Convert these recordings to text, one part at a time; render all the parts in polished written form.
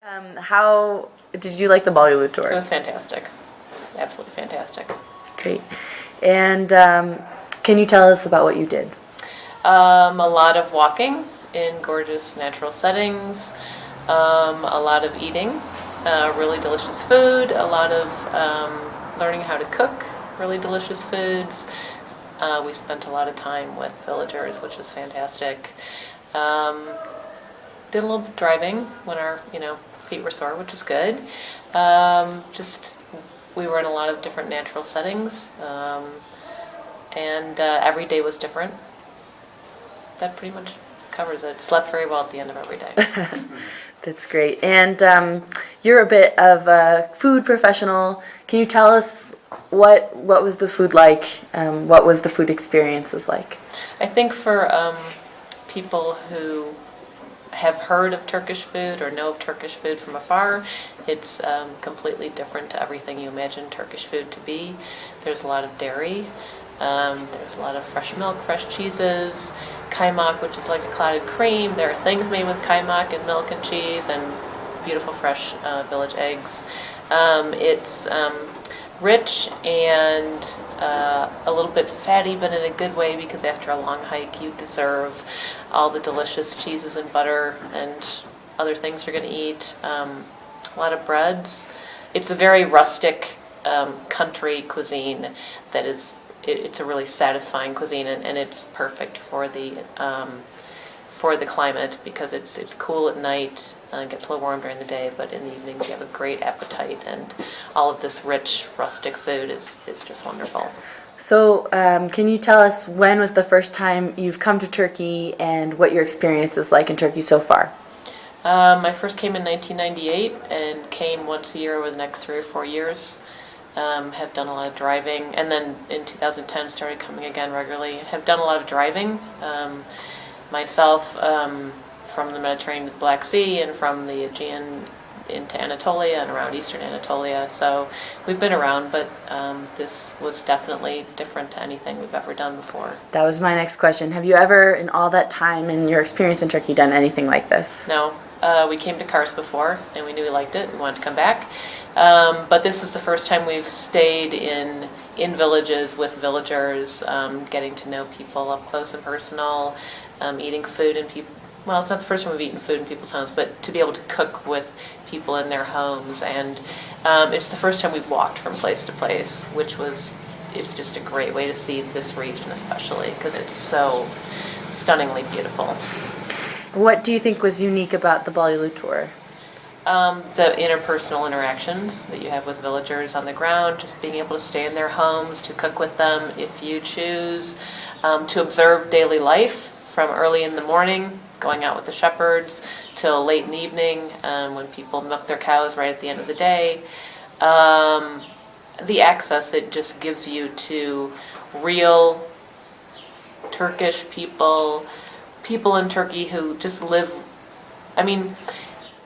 How did you like the Bollywood It tour? was fantastic. Absolutely fantastic. Great. And can you tell us about what you did? A lot of walking in gorgeous natural settings, a lot of eating, really delicious food, a lot of learning how to cook really delicious foods. We spent a lot of time with villagers, which was fantastic. Um, did a little driving when our feet were sore, which was good. Just we were in a lot of different natural settings, and every day was different. That pretty much covers it. Slept very well at the end of every day. That's great. And you're a bit of a food professional. Can you tell us what was the food like? What was the food experiences like? I think for people who have heard of Turkish food or know of Turkish food from afar, it's completely different to everything you imagine Turkish food to be. There's a lot of dairy. There's a lot of fresh milk, fresh cheeses, kaymak, which is like a clotted cream. There are things made with kaymak and milk and cheese and beautiful fresh village eggs. It's rich and a little bit fatty, but in a good way, because after a long hike you deserve all the delicious cheeses and butter and other things you're going to eat. A lot of breads. It's a very rustic country cuisine that is it's a really satisfying cuisine, and it's perfect for the climate, because it's cool at night, gets a little warm during the day, but in the evenings you have a great appetite, and all of this rich rustic food is just wonderful. So, can you tell us when was the first time you've come to Turkey and what your experience is like in Turkey so far? I first came in 1998 and came once a year over the next 3 or 4 years. Have done a lot of driving, and then in 2010 started coming again regularly. Have done a lot of driving myself, from the Mediterranean to the Black Sea, and from the Aegean into Anatolia and around eastern Anatolia. So we've been around, but this was definitely different to anything we've ever done before. That was my next question. Have you ever, in all that time in your experience in Turkey, done anything like this? No. We came to Kars before, and we knew we liked it. We wanted to come back. But this is the first time we've stayed in villages with villagers, getting to know people up close and personal, eating food in people. Well, it's not the first time we've eaten food in people's homes, but to be able to cook with people in their homes, and it's the first time we've walked from place to place, it's just a great way to see this region, especially because it's so stunningly beautiful. What do you think was unique about the Bollywood tour? The interpersonal interactions that you have with villagers on the ground, just being able to stay in their homes, to cook with them if you choose, to observe daily life from early in the morning, going out with the shepherds, till late in the evening, when people milk their cows right at the end of the day. The access it just gives you to real Turkish people in Turkey who just live. I mean,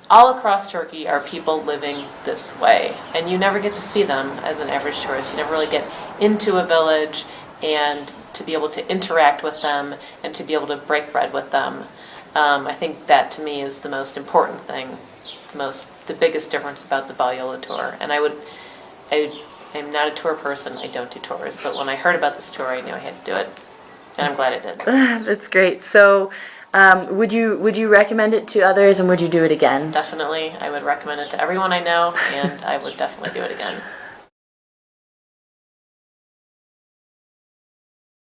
all across Turkey are people living this way, and you never get to see them as an average tourist. You never really get into a village and to be able to interact with them and to be able to break bread with them. I think that to me is the most important thing, the biggest difference about the Balyola tour. And I'm not a tour person. I don't do tours, but when I heard about this tour, I knew I had to do it, and I'm glad I did. That's great. So, would you recommend it to others, and would you do it again? Definitely, I would recommend it to everyone I know, and I would definitely do it again.